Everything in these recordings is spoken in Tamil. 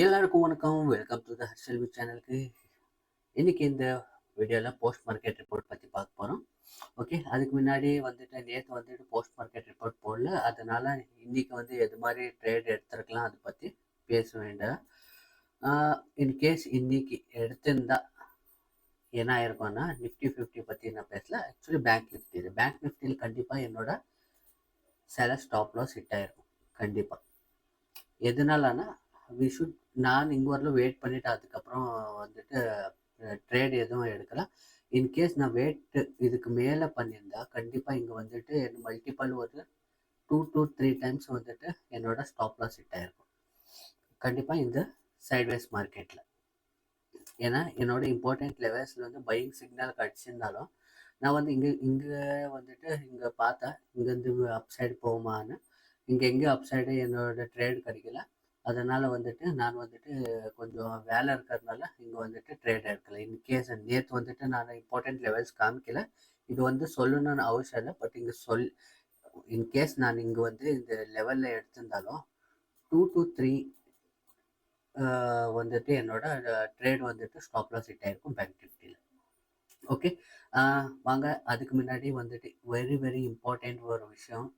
எல்லாருக்கும் வணக்கம். வெல்கம் டு த ஹர்ஷல்வி சேனலுக்கு. இன்னைக்கு இந்த வீடியோவில் போஸ்ட் மார்க்கெட் ரிப்போர்ட் பற்றி பார்க்க போகிறோம். ஓகே, அதுக்கு முன்னாடி நேற்று போஸ்ட் மார்க்கெட் ரிப்போர்ட் போடல, அதனால இன்னைக்கு எது மாதிரி ட்ரேட் எடுத்துருக்கலாம் அதை பற்றி பேச வேண்டாம். இன்கேஸ் இன்னைக்கு எடுத்திருந்தா என்ன ஆயிருக்கும்னா, நிஃப்டி 50 பற்றி நான் பேசல, ஆக்சுவலி பேங்க் நிஃப்டியில் கண்டிப்பாக என்னோட சில ஸ்டாப் லாஸ் ஹிட் ஆயிருக்கும் கண்டிப்பாக. எதனாலனா நான் இங்கே வரல வெயிட் பண்ணிவிட்டு அதுக்கப்புறம் ட்ரேட் எதுவும் எடுக்கலாம். இன்கேஸ் நான் வெயிட் இதுக்கு மேலே பண்ணியிருந்தா கண்டிப்பாக இங்கே மல்டிபிள் ஒரு 2 to 3 டைம்ஸ் என்னோட ஸ்டாப் லாஸ் ஹிட் ஆயிருக்கும் கண்டிப்பாக இந்த சைட்வேஸ் மார்க்கெட்டில். ஏன்னா என்னோட இம்பார்ட்டண்ட் லெவல்ஸில் பையிங் சிக்னல் கிடச்சிருந்தாலும் நான் இங்கே பார்த்தா இங்கேருந்து அப்சைடு போகுமான்னு, இங்கே எங்கேயும் அப்சைடு என்னோட ட்ரேட் கிடைக்கல. அதனால் நான் கொஞ்சம் வேலை இருக்கிறதுனால இங்கே ட்ரேட் எடுக்கல. இன்கேஸ் நேற்று நான் இம்பார்ட்டண்ட் லெவல்ஸ் காமிக்கல, இது சொல்லணும்னு அவசியம் இல்லை. பட் இங்கே இன்கேஸ் நான் இங்கே இந்த லெவலில் எடுத்திருந்தாலும் 2 to 3 என்னோட ட்ரேட் ஸ்டாப் லாஸ் ஹிட் ஆயிருக்கும் பேங்க் நிஃப்டியில். ஓகே, வாங்க அதுக்கு முன்னாடி வெரி வெரி இம்பார்ட்டண்ட் ஒரு விஷயம்,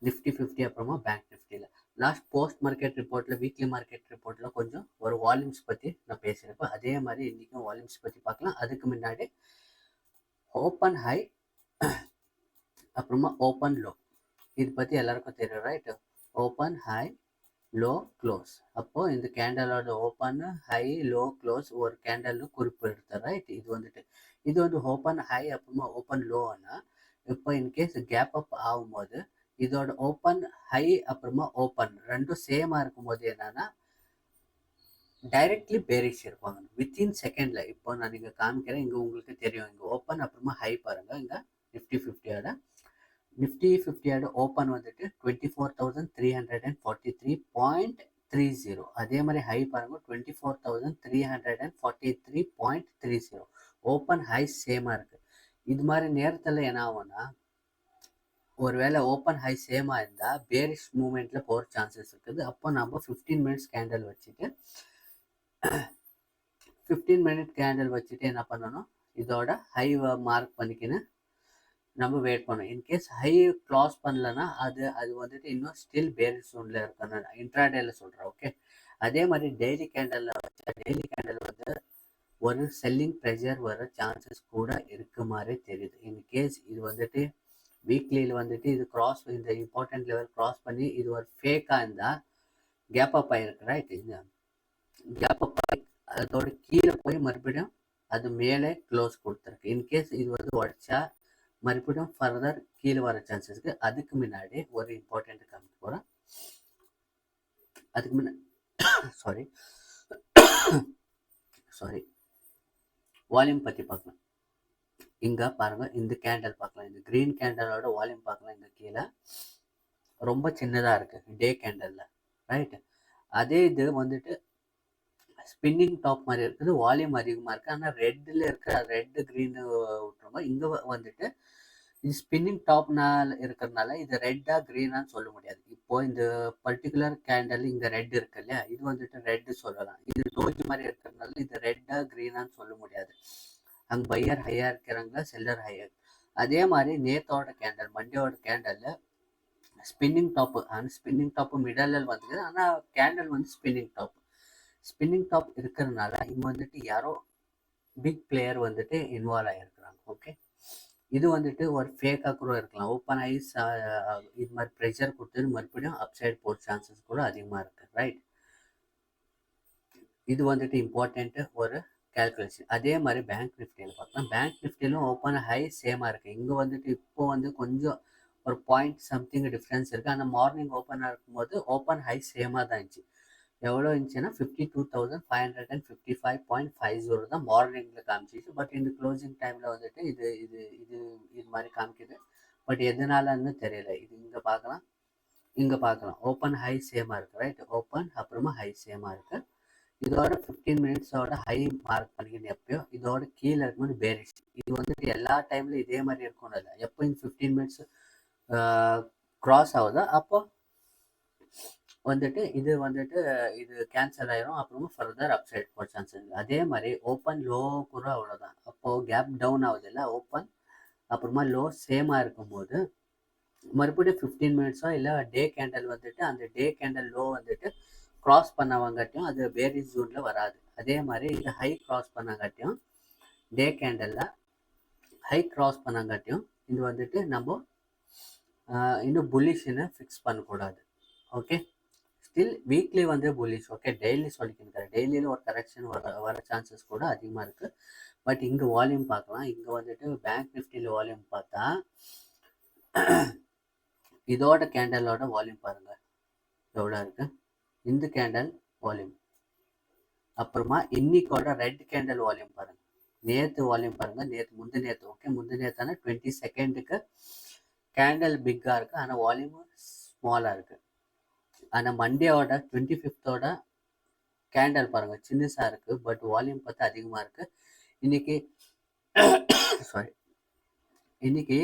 நிஃப்டி 50 அப்புறமா பேங்க் நிஃப்டியில் லாஸ்ட் போஸ்ட் மார்க்கெட் ரிப்போர்ட்டில், வீக்லி மார்க்கெட் ரிப்போர்ட்டில் கொஞ்சம் ஒரு வால்யூம்ஸ் பற்றி நான் பேசியிருப்பேன். அதே மாதிரி இன்றைக்கும் வால்யூம்ஸ் பற்றி பார்க்கலாம். அதுக்கு முன்னாடி ஓப்பன் ஹை அப்புறமா ஓப்பன் லோ, இது பற்றி எல்லாருக்கும் தெரியும் right. Open high low close, அப்போது இந்த கேண்டலோட ஓப்பன் ஹை லோ க்ளோஸ் ஒரு கேண்டல்னு குறிப்பு எடுத்தேன் ரைட். இது ஓப்பன் ஹை அப்புறமா ஓப்பன் லோன்னா, இப்போ இன்கேஸ் கேப் அப் ஆகும்போது இதோட ஓப்பன் ஹை அப்புறமா ஓப்பன் ரெண்டும் சேமாக இருக்கும்போது என்னன்னா டைரக்ட்லி பேரிஷ் இருப்பாங்க வித்தின் செகண்டில். இப்போ நான் இங்கே காமிக்கிறேன், இங்கே உங்களுக்கு தெரியும். இங்கே ஓப்பன் அப்புறமா ஹை பாருங்கள். இங்கே நிஃப்டி 50 ஓப்பன் 24,343.30. அதே மாதிரி ஹை பாருங்கள் 24,343.30. ஓப்பன் ஹை சேமாக இருக்குது. இது மாதிரி நேரத்தில் என்ன ஆகும்னா, ஒருவேளை ஓப்பன் ஹை சேமாக இருந்தால் பேரிஷ் மூமெண்ட்டில் போகிற சான்சஸ் இருக்குது. அப்போ நம்ம 15 மினிட்ஸ் கேண்டில் வச்சுட்டு 15 மினிட் கேண்டில் வச்சுட்டு என்ன பண்ணணும், இதோட ஹை மார்க் பண்ணிக்கின்னு நம்ம வெயிட் பண்ணணும். இன்கேஸ் ஹை க்ளாஸ் பண்ணலன்னா அது இன்னும் ஸ்டில் பேரிஷ் ஜோனில் இருக்கணும், இன்ட்ராடேல சொல்கிறேன். ஓகே, அதே மாதிரி டெய்லி கேண்டலில் ஒரு செல்லிங் ப்ரெஷர் வர சான்சஸ் கூட இருக்க மாதிரி தெரியுது. இன்கேஸ் இது வீக்லியில் இது கிராஸ், இந்த இம்பார்ட்டன்ட் லெவல் கிராஸ் பண்ணி இது ஒரு ஃபேக்காக இருந்தால் கேப் அப் ஆகிருக்கு ரைட். இந்த கேப் அப் ஆகி அதோட கீழே போய் மறுபடியும் அது மேலே க்ளோஸ் கொடுத்துருக்கு. இன்கேஸ் இது உடச்சா மறுபடியும் ஃபர்தர் கீழே வர சான்சஸ் இருக்குது. அதுக்கு முன்னாடி ஒரு இம்பார்ட்டன்ட் காமிக்க போகிறேன். அதுக்கு முன்னாடி சாரி வால்யூம் பற்றி பார்க்கலாம். இங்கே பாருங்கள், இந்த கேண்டல் பார்க்கலாம், இந்த க்ரீன் கேண்டலோட வால்யூம் பார்க்கலாம். இங்கே கீழே ரொம்ப சின்னதாக இருக்குது டே கேண்டலில் ரைட்டு. அதே இது ஸ்பின்னிங் டாப் மாதிரி இருக்குது, வால்யூம் அதிகமாக இருக்குது. ஆனால் ரெட்டில் இருக்கிற ரெட்டு க்ரீனு விட்டுருங்க. இங்கே இது ஸ்பின்னிங் டாப்னால் இருக்கிறதுனால இது ரெட்டாக க்ரீனான்னு சொல்ல முடியாது. இப்போது இந்த பர்டிகுலர் கேண்டல் இங்கே ரெட் இருக்கு இல்லையா, இது ரெட்டு சொல்லலாம். இது டோஜ் மாதிரி இருக்கிறதுனால இது ரெட்டாக க்ரீனான்னு சொல்ல முடியாது. அங்கே பையர் ஹையாக இருக்கிறாங்க, செல்லர் ஹையர். அதே மாதிரி நேத்தோட கேண்டல், மண்டேவோட கேண்டலில் ஸ்பின்னிங் டாப்பு மிடலில் வந்துக்குது. ஆனால் கேண்டல் ஸ்பின்னிங் டாப் இருக்கிறதுனால இங்கே யாரோ பிக் பிளேயர் இன்வால்வ் ஆகிருக்கிறாங்க. ஓகே, இது ஒரு ஃபேக்காக கூட இருக்கலாம். ஓப்பன் ஐஸ் இது மாதிரி ப்ரெஷர் கொடுத்து மறுபடியும் அப்சைட் போகிற சான்சஸ் கூட அதிகமாக இருக்குது ரைட். இது இம்பார்ட்டண்ட்டு ஒரு கேல்குலேஷன். அதே மாதிரி பேங்க் நிஃப்டியில் பார்க்கலாம். பேங்க் நிஃப்டியிலும் ஓப்பன் ஹை சேமாக இருக்குது. இங்கே இப்போ கொஞ்சம் ஒரு பாயிண்ட் சம்திங் டிஃப்ரென்ஸ் இருக்குது. ஆனால் மார்னிங் ஓப்பனாக இருக்கும்போது ஓப்பன் ஹை சேமாக தான் இருந்துச்சு. எவ்வளோ இருந்துச்சுன்னா 52,555.50 தான் மார்னிங்கில் காமிச்சிச்சு. பட் இந்த க்ளோசிங் டைமில் இது இது இது இது மாதிரி காமிக்குது. பட் எதனாலன்னு தெரியல. இது இங்கே பார்க்கலாம் ஓப்பன் ஹை சேமாக இருக்குது ரைட். ஓப்பன் அப்புறமா ஹை சேமாக இருக்குது. இதோட 15 மினிட்ஸோட ஹை மார்க் பண்ணிக்கணும். எப்பயோ இதோட கீழே இருக்கும்போது பேரிஷ். இது எல்லா டைம்லையும் இதே மாதிரி இருக்கணும் இல்லை. எப்போ இந்த 15 மினிட்ஸ் கிராஸ் ஆகுதோ அப்போ வந்துட்டு இது கேன்சல் ஆயிரும். அப்புறமா ஃபர்தர் அப்சைட் போற சான்சஸ் இருக்கு. அதே மாதிரி ஓப்பன் லோ கூட அவ்வளோதான். அப்போ கேப் டவுன் ஆகுது இல்லை, ஓப்பன் அப்புறமா லோ சேமாக இருக்கும்போது மறுபடியும் 15 மினிட்ஸோ இல்லை டே கேண்டல் வந்துட்டு அந்த டே கேண்டல் லோ வந்துட்டு கிராஸ் பண்ணவங்காட்டியும் அது பேரிஷ் ஜோனில் வராது. அதே மாதிரி இது ஹை கிராஸ் பண்ணங்காட்டியும் டே கேண்டலில் ஹை கிராஸ் பண்ணங்காட்டியும் இது வந்துட்டு நம்ம இன்னும் புல்லிஷ்னு ஃபிக்ஸ் பண்ணக்கூடாது. ஓகே, ஸ்டில் வீக்லி வந்து புல்லிஷ். ஓகே, டெய்லி சொல்லிக்கிறேன், டெய்லியில் ஒரு கரெக்ஷன் வர சான்சஸ் கூட அதிகமாக இருக்குது. பட் இங்கே வால்யூம் பார்க்கலாம். இங்கே வந்துட்டு பேங்க் நிஃப்டியில் வால்யூம் பார்த்தா இதோட கேண்டலோட வால்யூம் பாருங்கள் எவ்வளோ இருக்குது. இந்த கேண்டல் வால்யூம், அப்புறமா இன்னைக்கோட ரெட் கேண்டல் வால்யூம் பாருங்கள். நேற்று வால்யூம் பாருங்கள், முந்தினேற்று. ஓகே, முந்தினேற்றான 22nd கேண்டல் பிக்காக இருக்குது, ஆனால் வால்யூம் ஸ்மாலாக இருக்குது. ஆனால் மண்டேவோட 25th கேண்டல் பாருங்கள் சின்னஸாக இருக்குது, பட் வால்யூம் பார்த்தா அதிகமாக இருக்குது. இன்னைக்கு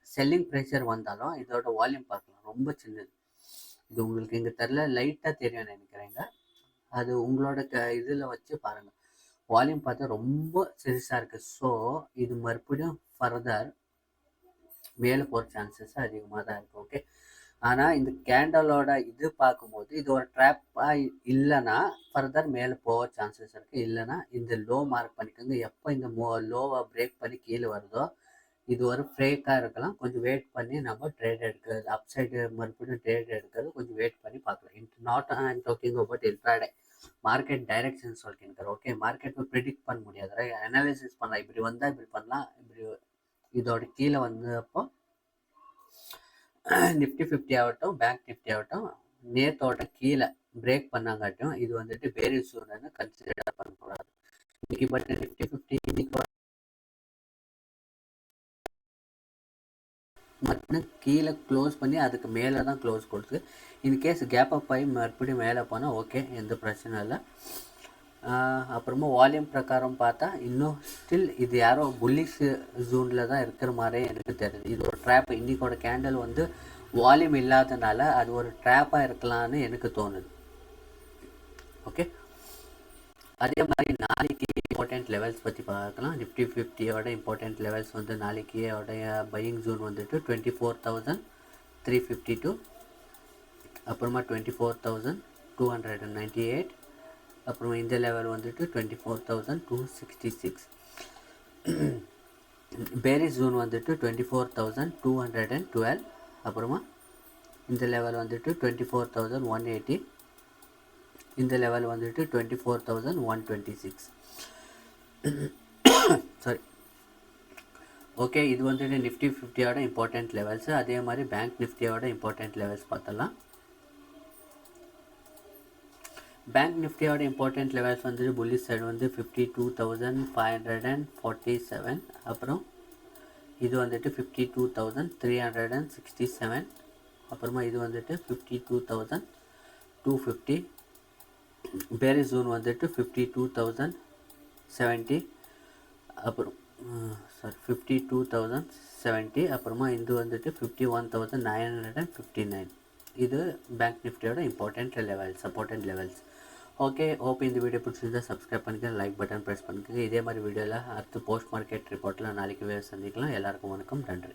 செல்லிங் ப்ரெஷர் வந்தாலும் இதோட வால்யூம் பார்க்கலாம் ரொம்ப சின்னது. இது உங்களுக்கு இங்கே தெரில, லைட்டாக தெரியும்னு நினைக்கிறேங்க. அது உங்களோட இதில் வச்சு பாருங்கள், வால்யூம் பார்த்தா ரொம்ப சிறுசாக இருக்குது. ஸோ இது மறுபடியும் ஃபர்தர் மேலே போகிற சான்சஸ் அதிகமாக தான் இருக்குது. ஓகே, ஆனால் இந்த கேண்டலோட இது பார்க்கும்போது இது ஒரு ட்ராப்பாக இல்லைன்னா ஃபர்தர் மேலே போக சான்சஸ் இருக்குது. இல்லைன்னா இந்த லோ மார்க் பண்ணிக்கோங்க. எப்போ இந்த லோவை பிரேக் பண்ணி கீழே வருதோ இது ஒரு ஃப்ரேக்காக இருக்கலாம். கொஞ்சம் வெயிட் பண்ணி நம்ம ட்ரேட் எடுக்கிறது, அப்சைடு மறுபடியும் ட்ரேட் எடுக்கிறது கொஞ்சம் வெயிட் பண்ணி பார்க்கலாம். Not I'm talking about intraday, market direction சொல்லிக்கிறேன். ஓகே, மார்க்கெட்டை ப்ரிடிக்ட் பண்ண முடியாது, அனாலிசிஸ் பண்ணலாம். இப்படி வந்தால் இப்படி பண்ணலாம், இப்படி இதோட கீழே வந்தப்போ நிஃப்டி 50 ஆகட்டும், பேங்க் நிஃப்டி ஆகட்டும், நேத்தோட கீழே பிரேக் பண்ணாங்காட்டும் இது வந்துட்டு பேரிஷ் ஜோன்னு கன்சிடர் பண்ணக்கூடாது. இன்னைக்கு பட் நிஃப்டி 50 இன்னைக்கு மட்டும் கீழே க்ளோஸ் பண்ணி அதுக்கு மேலே தான் க்ளோஸ் கொடுத்து, இன்கேஸ் கேப் அப் ஆகி மறுபடியும் மேலே போனால் ஓகே, எந்த பிரச்சனை இல்லை. அப்புறமா வால்யூம் பிரகாரம் பார்த்தா இன்னும் ஸ்டில் இது யாரோ புல்லிஷ் ஜோனில் தான் இருக்கிற மாதிரி எனக்கு தெரியுது. இது ஒரு ட்ராப். இன்றைக்கோட கேண்டல் வந்து வால்யூம் இல்லாதனால அது ஒரு ட்ராப்பாக இருக்கலான்னு எனக்கு தோணுது. ஓகே, அதே மாதிரி நாளைக்கு இம்பார்ட்டண்ட் லெவல்ஸ் பற்றி பார்க்கலாம். நிஃப்டி 50யோட இம்பார்ட்டண்ட் லெவல்ஸ் வந்து நாளைக்கு பையிங் ஜோன் வந்துட்டு 24,352, அப்புறமா 24,298, அப்புறமா இந்த லெவல் வந்துட்டு 24,266. பேரிஷ் ஜோன் வந்துட்டு 24,212, அப்புறமா இந்த லெவல் வந்துட்டு 24,180, இந்த லெவல் வந்துட்டு 24,126. சாரி. ஓகே, இது வந்துட்டு நிஃப்டி 50யோட இம்பார்ட்டண்ட் லெவல்ஸு. அதே மாதிரி பேங்க் நிஃப்டியோட இம்பார்ட்டண்ட் லெவல்ஸ் பார்த்தலாம். பேங்க் நிஃப்டியோட இம்பார்ட்டண்ட் லெவல்ஸ் வந்துட்டு புல்லிஷ் சைடு வந்து 52,547, அப்புறம் இது வந்துட்டு 52,367, அப்புறமா இது வந்துட்டு 52,250. பேரிஷ் ஜோன் வந்துட்டு 52,070, அப்புறம் 52,070, அப்புறமா இது வந்துட்டு 51,959. இது பேங்க் நிஃப்டியோட இம்பார்ட்டண்ட் லெவல்ஸ், சப்போர்ட்டன்ட் லெவல்ஸ். ஓகே, ஹோப் இந்த வீடியோ பிடிச்சிருந்தா சப்ஸ்கிரைப் பண்ணிக்க, லைக் பட்டன் ப்ரெஸ் பண்ணிக்கோங்க. இதே மாதிரி வீடியோவில் அடுத்து போஸ்ட் மார்க்கெட் ரிப்போர்ட்டில் நாளைக்கு சந்திக்கலாம். எல்லாருக்கும் வணக்கம், நன்றி.